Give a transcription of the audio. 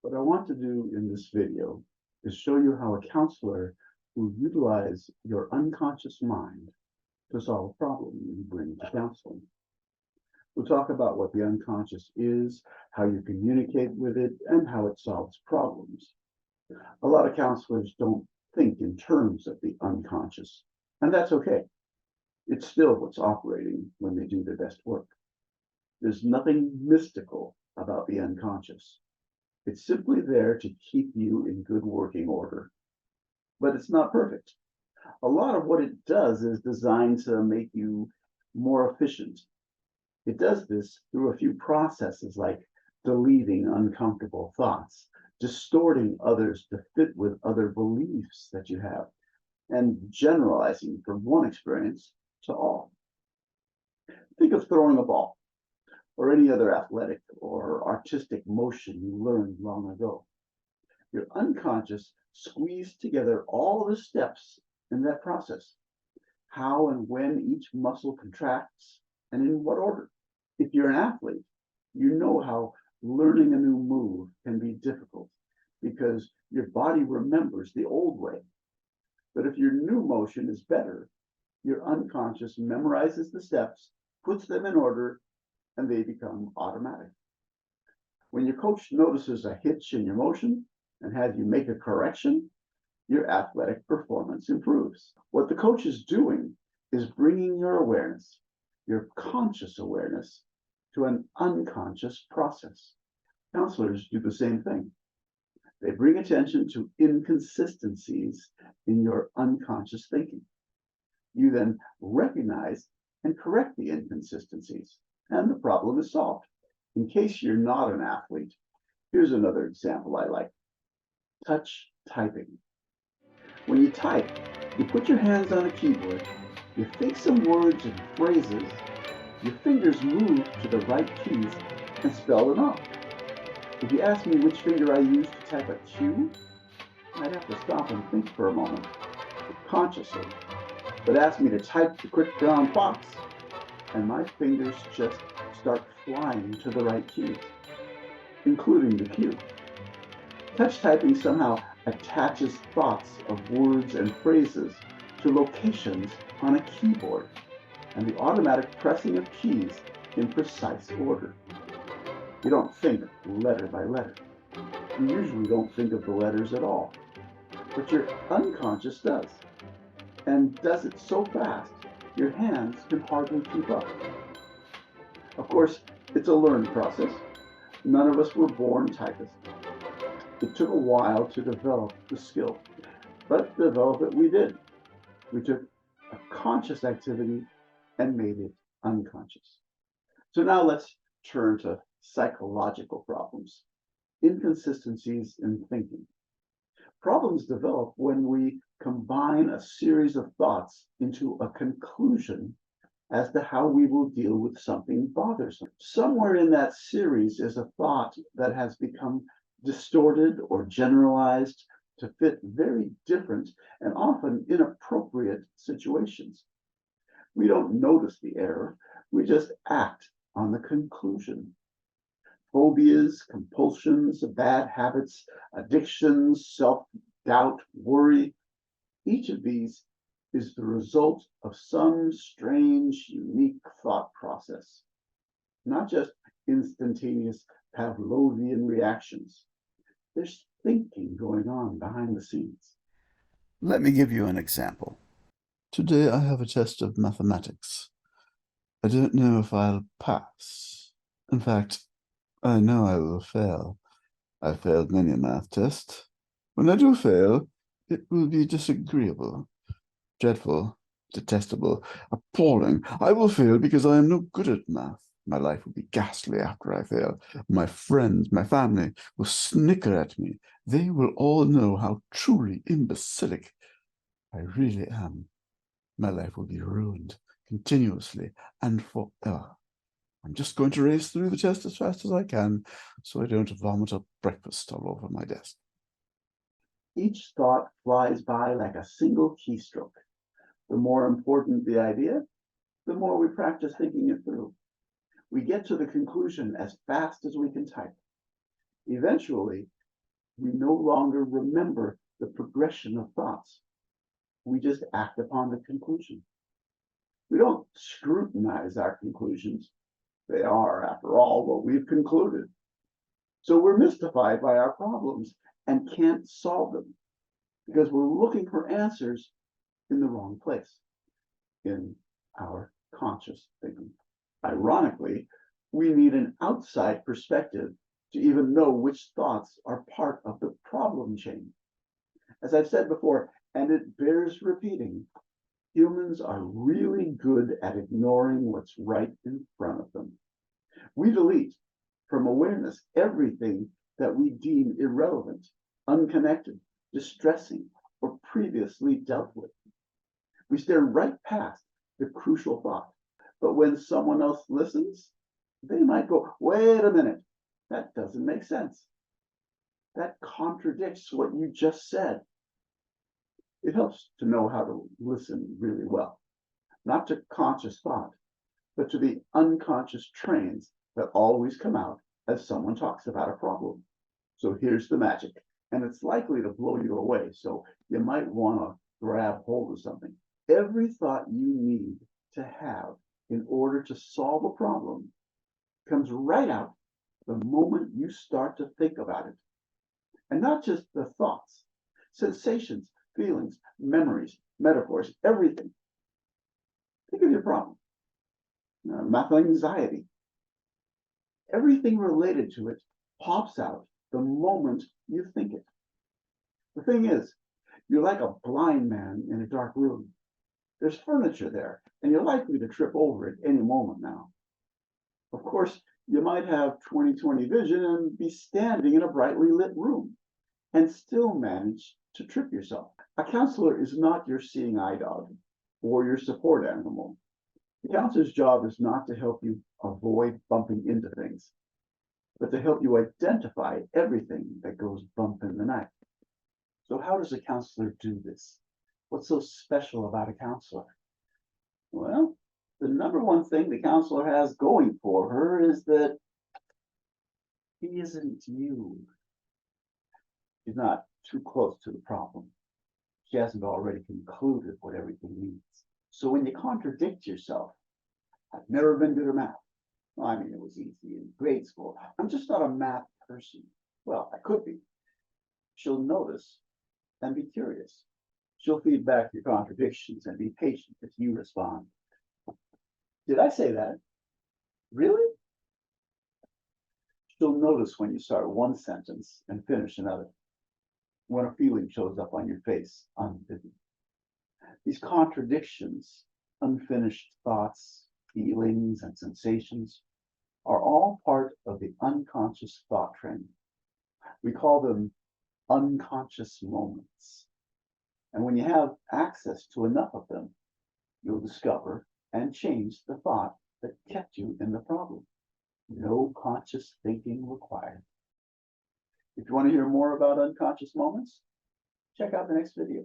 What I want to do in this video is show you how a counselor will utilize your unconscious mind to solve a problem you bring to counseling. We'll talk about what the unconscious is, how you communicate with it, and how it solves problems. A lot of counselors don't think in terms of the unconscious, and that's okay. It's still what's operating when they do their best work. There's nothing mystical about the unconscious. It's simply there to keep you in good working order. But it's not perfect. A lot of what it does is designed to make you more efficient. It does this through a few processes like deleting uncomfortable thoughts, distorting others to fit with other beliefs that you have, and generalizing from one experience to all. Think of throwing a ball or any other athletic or artistic motion you learned long ago. Your unconscious squeezed together all the steps in that process, how and when each muscle contracts, and in what order. If you're an athlete, you know how learning a new move can be difficult because your body remembers the old way. But if your new motion is better, your unconscious memorizes the steps, puts them in order, and they become automatic. When your coach notices a hitch in your motion and has you make a correction, your athletic performance improves. What the coach is doing is bringing your awareness, your conscious awareness, to an unconscious process. Counselors do the same thing. They bring attention to inconsistencies in your unconscious thinking. You then recognize and correct the inconsistencies, and the problem is solved. In case you're not an athlete, here's another example I like. Touch typing. When you type, you put your hands on a keyboard, you think some words and phrases, your fingers move to the right keys and spell them out. If you ask me which finger I use to type a Q, I'd have to stop and think for a moment, consciously. But ask me to type the quick brown fox, and my fingers just start flying to the right keys, including the Q. Touch typing somehow attaches thoughts of words and phrases to locations on a keyboard and the automatic pressing of keys in precise order. You don't think letter by letter. You usually don't think of the letters at all, but your unconscious does, and does it so fast your hands can hardly keep up. Of course, it's a learned process. None of us were born typists. It took a while to develop the skill, but develop it we did. We took a conscious activity and made it unconscious. So now let's turn to psychological problems, inconsistencies in thinking. Problems develop when we combine a series of thoughts into a conclusion as to how we will deal with something bothersome. Somewhere in that series is a thought that has become distorted or generalized to fit very different and often inappropriate situations. We don't notice the error, we just act on the conclusion. Phobias, compulsions, bad habits, addictions, self-doubt, worry, each of these is the result of some strange, unique thought process, not just instantaneous Pavlovian reactions. There's thinking going on behind the scenes. Let me give you an example. Today I have a test of mathematics. I don't know if I'll pass. In fact, I know I will fail. I've failed many a math test. When I do fail, it will be disagreeable, dreadful, detestable, appalling. I will fail because I am no good at math. My life will be ghastly after I fail. My friends, my family will snicker at me. They will all know how truly imbecilic I really am. My life will be ruined continuously and forever. I'm just going to race through the test as fast as I can so I don't vomit up breakfast all over my desk. Each thought flies by like a single keystroke. The more important the idea, the more we practice thinking it through. We get to the conclusion as fast as we can type. Eventually, We no longer remember the progression of thoughts. We just act upon the conclusion. We don't scrutinize our conclusions. They are, after all, what we've concluded. So we're mystified by our problems and can't solve them because we're looking for answers in the wrong place, in our conscious thinking. Ironically, we need an outside perspective to even know which thoughts are part of the problem chain. As I've said before, and it bears repeating, humans are really good at ignoring what's right in front of them. We delete from awareness everything that we deem irrelevant, unconnected, distressing, or previously dealt with. We stare right past the crucial thought. But when someone else listens, they might go, wait a minute, that doesn't make sense. That contradicts what you just said. It helps to know how to listen really well, not to conscious thought, but to the unconscious trains that always come out as someone talks about a problem. So here's the magic, and it's likely to blow you away, so you might want to grab hold of something. Every thought you need to have in order to solve a problem comes right out the moment you start to think about it. And not just the thoughts, sensations, feelings, memories, metaphors, everything. Think of your problem. Math anxiety. Everything related to it pops out the moment you think it. The thing is, you're like a blind man in a dark room. There's furniture there, and you're likely to trip over it any moment now. Of course, you might have 20/20 vision and be standing in a brightly lit room and still manage to trip yourself. A counselor is not your seeing eye dog or your support animal. The counselor's job is not to help you avoid bumping into things, but to help you identify everything that goes bump in the night. So how does a counselor do this? What's so special about a counselor? Well, the number one thing the counselor has going for her is that he isn't you. She's not too close to the problem. She hasn't already concluded what everything means. So when you contradict yourself, I've never been good at math. Well, I mean, it was easy in grade school. I'm just not a math person. Well, I could be. She'll notice and be curious. She'll feed back your contradictions and be patient as you respond. Did I say that? Really? She'll notice when you start one sentence and finish another, when a feeling shows up on your face unbidden. These contradictions, unfinished thoughts, feelings, and sensations are all part of the unconscious thought train. We call them unconscious moments. And when you have access to enough of them, you'll discover and change the thought that kept you in the problem. No conscious thinking required. If you want to hear more about unconscious moments, check out the next video.